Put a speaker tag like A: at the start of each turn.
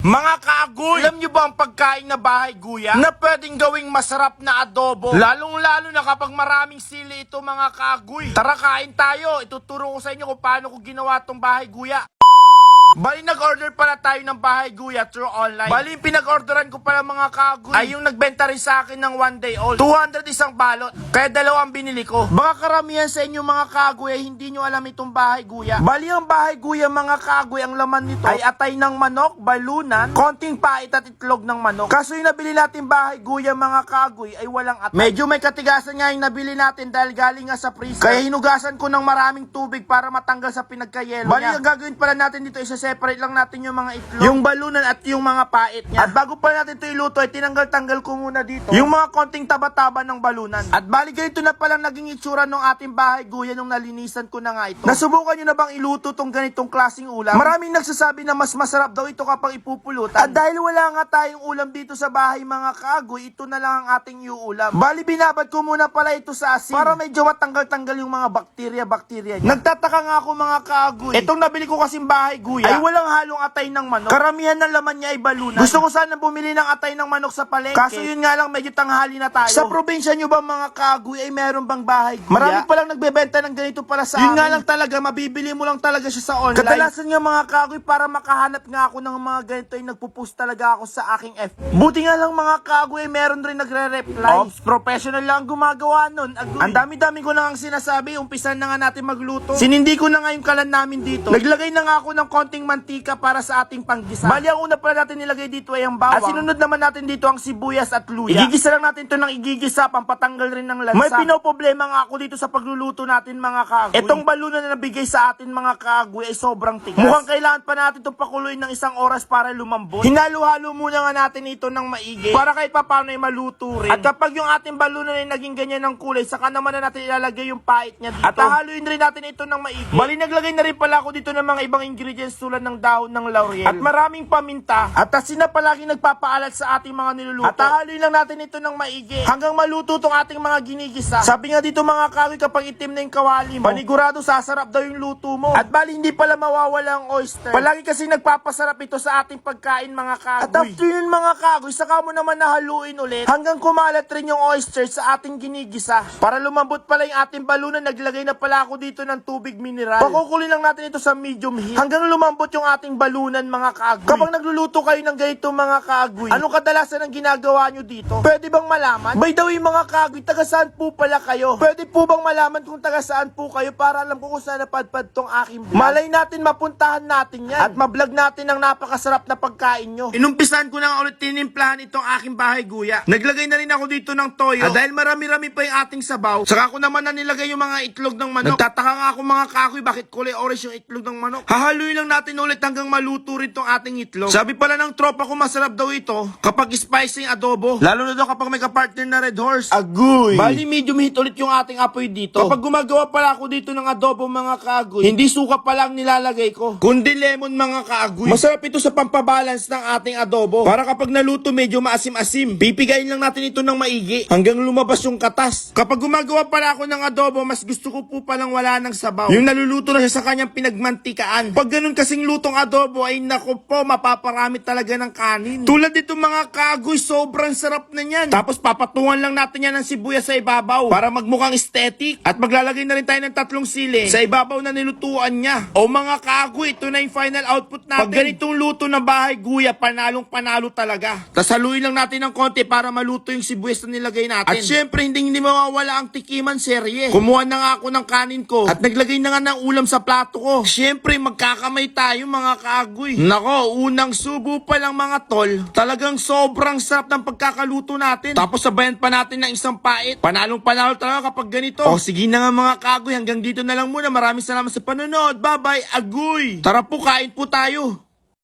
A: Mga kaagoy, alam nyo ba ang pagkain na bahay guya na pwedeng gawing masarap na adobo? Lalong-lalo na kapag maraming sili ito mga kaagoy. Tara kain tayo, ituturo ko sa inyo kung paano ko ginawa tong bahay guya. Bali, nag-order pala tayo ng bahay guya through online. Bali, yung pinag-orderan ko pala mga kaagoy ay yung nagbenta rin sa akin ng 1 day old. 200 isang balot, kaya dalawang binili ko. Baka karamihan sa inyo mga kaagoy ay hindi nyo alam itong bahay guya. Bali, ang bahay guya mga kaagoy, ang laman nito ay atay ng manok, balunan, konting pait at itlog ng manok. Kaso yung nabili natin bahay guya mga kaagoy ay walang atay. Medyo may katigasan nga yung nabili natin dahil galing nga sa freezer. Kaya hinugasan ko ng maraming tubig para matanggal sa pinagkayelo niya. Bali, ang gagawin pala natin dito is separate lang natin yung mga itlog, yung balunan at yung mga pait niya. At bago pa natin ito iluto ay tinanggal-tanggal ko muna dito yung mga konting taba-taba ng balunan. At bali ganito na palang naging itsura ng ating bahay guya nung nalinisan ko na nga ito. Nasubukan nyo na bang iluto tong ganitong klaseng ulam? Maraming nagsasabi na mas masarap daw ito kapag ipupulutan. At dahil wala nga tayong ulam dito sa bahay mga kaagoy, ito na lang ang ating iuulam. Bali binabad ko muna pala ito sa asin para medyo matanggal-tanggal yung mga bakterya niya. Nagtataka nga ako mga kaagoy, itong nabili ko kasing bahay guya ay walang halong atay ng manok. Karamihan ng laman niya ay balunan. Gusto ko sana bumili ng atay ng manok sa palengke. Kaso yun nga lang, medyo tanghali na tayo. Sa probinsya nyo ba mga kaagoy ay meron bang bahay guya? Marami palang nagbebenta ng ganito pala sa amin. Yun nga lang talaga, mabibili mo lang talaga siya sa online. Kadalasan nga mga kaagoy, para makahanap nga ako ng mga ganito ay nagpo-post talaga ako sa aking FB. Buti nga lang mga kaagoy, meron rin nagre-reply. Ops, professional lang gumagawa nun. Ang dami-dami ko na ang sinasabi, umpisan na nga natin magluto. Sinindi ko na nga yung kalan namin dito. Naglagay na nga ako ng konting mantika para sa ating panggisa. Bali, ang una pala natin nilagay dito ay ang bawang. At sinunod naman natin dito ang sibuyas at luya. Igigisa lang natin ito ng igigisa, pampatanggal rin ng lansa. May pinoproblema nga ako dito sa pagluluto natin mga kaagoy. Itong balunan na nabigay sa atin mga kaagoy ay sobrang tigas. Mukhang kailangan pa natin itong pakuluin ng isang oras para lumambot. Hinalo-halo muna nga natin ito ng maigi para kahit papaano ay maluto rin. At kapag yung ating balunan ay naging ganyan ng kulay, saka naman na natin ilalagay yung pait niya dito. At hahaluin rin natin ito ng maigi. Bali, naglagay na rin pala ako dito ng mga ibang ingredients tulad ng dahon ng laurel at maraming paminta at asin na palagi nagpapaalat sa ating mga niluluto. At hahaluin lang natin ito ng maigi hanggang maluto tong ating mga ginigisa. Sabi nga dito mga kaagoy, kapag itim na yung kawali mo, panigurado sasarap daw yung luto mo. At bali, hindi pala mawawala ang oyster. Palagi kasi nagpapasarap ito sa ating pagkain mga kaagoy. At after yun mga kaagoy, saka mo naman nahaluin ulit hanggang kumalat rin yung oyster sa ating ginigisa. Para lumambot pala yung ating balunan, naglagay na pala ako dito ng tubig mineral. Pakukulin lang natin ito sa medium heat hanggang lumambot yung ating balunan mga kaagoy. Kapag nagluluto kayo ng ganito mga kaagoy, anong kadalasan ang ginagawa nyo dito? Pwede bang malaman? By the way mga kaagoy, taga saan po pala kayo? Pwede po bang malaman kung taga saan po kayo para alam ko kung saan napadpad tong aking vlog? Malay natin mapuntahan natin yan at mablog natin ang napakasarap na pagkain nyo. Inumpisan ko na nga ulit tinimplahan itong aking bahay guya. Naglagay na rin ako dito ng toyo at dahil marami-rami pa yung ating sabaw, saka ko naman na nilagay yung mga itlog ng manok. Nagtataka nga ako mga kaagoy, bakit kulay orange yung itlog ng manok? Hahaluin lang natin ulit hanggang maluto rin tong ating itlog. Sabi pala ng tropa ko, masarap daw ito kapag spicy yung adobo, lalo na daw kapag may kapartner na red horse. Agoy! Bali, medium heat ulit yung ating apoy dito. Kapag gumagawa pala ako dito ng adobo mga kaagoy, hindi suka pa lang nilalagay ko, kundi lemon mga kaagoy. Masarap ito sa pampabalance ng ating adobo. Para kapag naluto medyo maasim-asim, pipigayin lang natin ito ng maigi hanggang lumabas yung katas. Kapag gumagawa pala ako ng adobo, mas gusto ko po palang wala ng sabaw, yung naluluto na siya sa kanyang pinagmantikaan. Pag ganun kasing lutong adobo ay nako po, mapaparami talaga ng kanin. Tulad dito mga kaagoy, sobrang sarap na niyan. Tapos papatungan lang natin yan ng sibuyas sa ibabaw para magmukhang aesthetic. At maglalagay na rin tayo ng 3 sili sa ibabaw na nilutuan niya. O mga kaagoy, ito na yung final output natin. Pag ganitong luto na bahay guya, panalong panalo talaga. Tas haluin lang natin ng konti para maluto yung sibuyas na nilagay natin. At syempre, hindi mawawala ang tikiman serye. Kumuha na nga ako ng kanin ko at naglagay na nga ng ulam sa plato ko. Syempre, magkakamay tayo mga kaagoy. Nako, unang subo pa lang mga tol, talagang sobrang sarap ng pagkakaluto natin. Tapos sabayan pa natin ng isang pait. Panalong panalo talaga kapag ganito. O sige na nga mga kaagoy, hanggang dito na lang muna. Maraming salamat sa panonood. Bye bye, agoy! Tara po, kain po tayo.